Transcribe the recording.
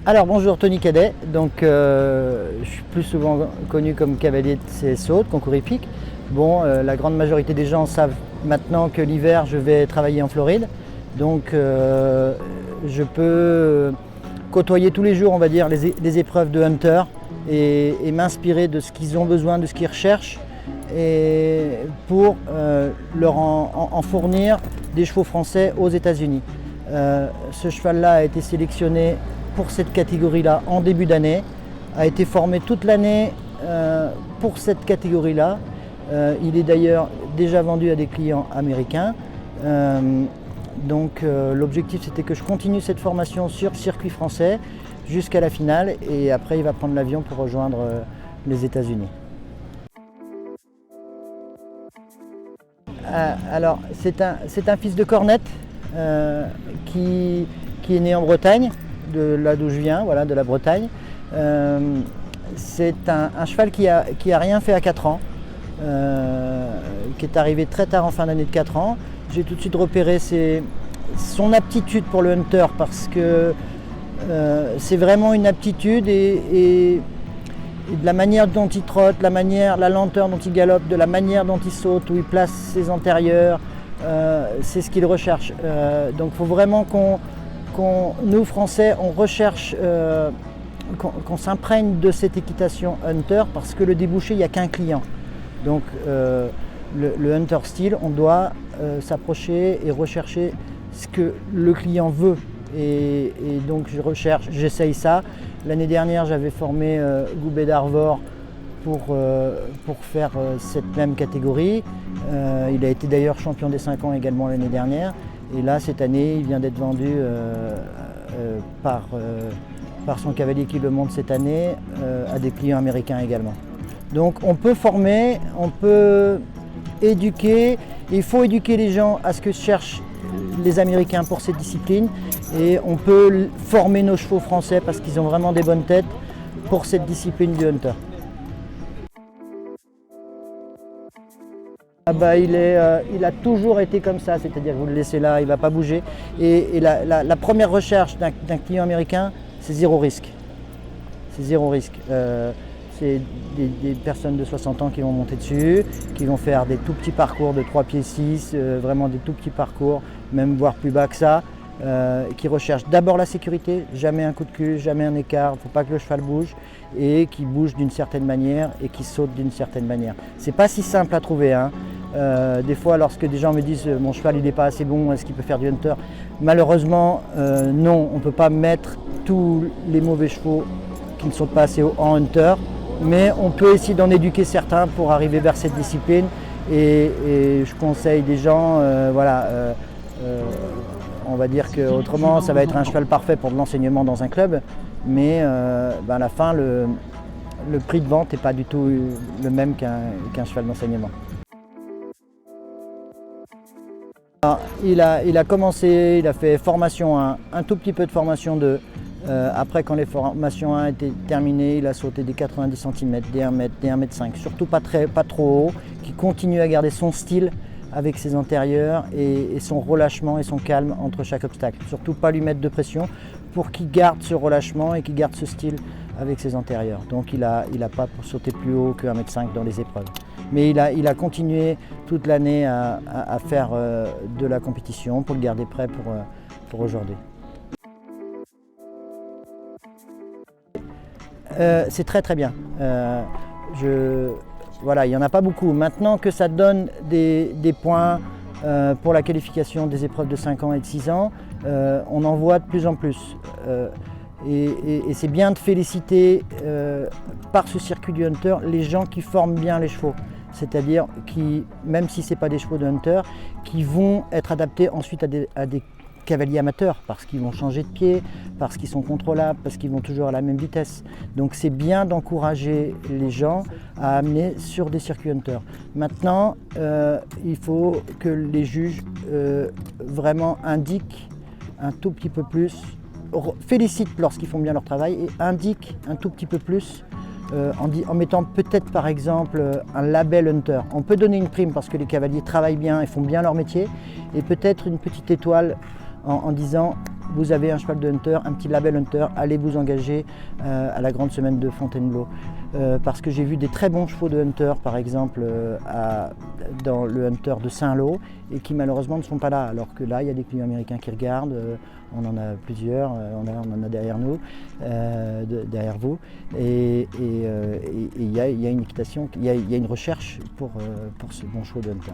Alors bonjour, Tony Cadet, donc je suis plus souvent connu comme cavalier de CSO, de concours hippique. Bon, la grande majorité des gens savent maintenant que l'hiver je vais travailler en Floride, donc je peux côtoyer tous les jours, on va dire, les épreuves de hunter et m'inspirer de ce qu'ils ont besoin, de ce qu'ils recherchent, et pour leur en fournir des chevaux français aux États-Unis. Ce cheval-là a été sélectionné pour cette catégorie-là en début d'année, a été formé toute l'année pour cette catégorie-là. Il est d'ailleurs déjà vendu à des clients américains. Donc l'objectif c'était que je continue cette formation sur circuit français jusqu'à la finale et après il va prendre l'avion pour rejoindre les États-Unis. Alors c'est un fils de cornette qui est né en Bretagne, de là d'où je viens, voilà, de la Bretagne. C'est un cheval qui a rien fait à 4 ans, qui est arrivé très tard en fin d'année de 4 ans. J'ai tout de suite repéré son aptitude pour le hunter parce que c'est vraiment une aptitude et de la manière dont il trotte, la lenteur dont il galope, de la manière dont il saute, où il place ses antérieurs, c'est ce qu'il recherche. Donc il faut vraiment nous Français, on recherche qu'on s'imprègne de cette équitation hunter parce que le débouché, il n'y a qu'un client. Donc le hunter style, on doit s'approcher et rechercher ce que le client veut. Et donc j'essaye ça. L'année dernière, j'avais formé Goubet d'Arvor pour faire cette même catégorie. Il a été d'ailleurs champion des 5 ans également l'année dernière. Et là, cette année, il vient d'être vendu par son cavalier qui le monte cette année à des clients américains également. Donc on peut former, on peut éduquer. Il faut éduquer les gens à ce que cherchent les Américains pour cette discipline. Et on peut former nos chevaux français parce qu'ils ont vraiment des bonnes têtes pour cette discipline du hunter. Il a toujours été comme ça, c'est-à-dire que vous le laissez là, il ne va pas bouger. Et la première recherche d'un client américain, c'est zéro risque. C'est zéro risque. C'est des personnes de 60 ans qui vont monter dessus, qui vont faire des tout petits parcours de 3 pieds 6, vraiment des tout petits parcours, même voire plus bas que ça, qui recherchent d'abord la sécurité, jamais un coup de cul, jamais un écart, il ne faut pas que le cheval bouge, et qui bouge d'une certaine manière et qui saute d'une certaine manière. C'est pas si simple à trouver, hein. Des fois, lorsque des gens me disent mon cheval il n'est pas assez bon, est-ce qu'il peut faire du hunter? Malheureusement, non, on ne peut pas mettre tous les mauvais chevaux qui ne sautent pas assez haut en hunter, mais on peut essayer d'en éduquer certains pour arriver vers cette discipline. Et je conseille des gens, on va dire qu'autrement ça va être un cheval parfait pour de l'enseignement dans un club, mais à la fin le prix de vente n'est pas du tout le même qu'un cheval d'enseignement. Alors, il a commencé, il a fait formation 1, un tout petit peu de formation 2. Après, quand les formations 1 étaient terminées, il a sauté des 90 cm, des 1 m, des 1 m 5, surtout pas trop haut, qui continue à garder son style avec ses antérieurs et son relâchement et son calme entre chaque obstacle. Surtout pas lui mettre de pression pour qu'il garde ce relâchement et qu'il garde ce style avec ses antérieurs. Donc il a pas pour sauter plus haut que 1 m 5 dans les épreuves. Mais il a continué toute l'année à faire de la compétition pour le garder prêt pour aujourd'hui. C'est très bien. Voilà, il n'y en a pas beaucoup. Maintenant que ça donne des points pour la qualification des épreuves de 5 ans et de 6 ans, on en voit de plus en plus. Et c'est bien de féliciter par ce circuit du hunter les gens qui forment bien les chevaux. C'est-à-dire qui, même si ce n'est pas des chevaux de hunter, qui vont être adaptés ensuite à des cavaliers amateurs parce qu'ils vont changer de pied, parce qu'ils sont contrôlables, parce qu'ils vont toujours à la même vitesse. Donc c'est bien d'encourager les gens à amener sur des circuits hunter. Maintenant, il faut que les juges vraiment indiquent un tout petit peu plus, félicitent lorsqu'ils font bien leur travail et indiquent un tout petit peu plus en mettant peut-être par exemple un label hunter. On peut donner une prime parce que les cavaliers travaillent bien et font bien leur métier et peut-être une petite étoile en disant vous avez un cheval de hunter, un petit label hunter, allez vous engager à la grande semaine de Fontainebleau. Parce que j'ai vu des très bons chevaux de hunter, par exemple, dans le hunter de Saint-Lô, et qui malheureusement ne sont pas là. Alors que là, il y a des clients américains qui regardent, on en a plusieurs, on en a derrière nous, derrière vous. Et il y a une équitation, il y a une recherche pour ce bon cheval de hunter.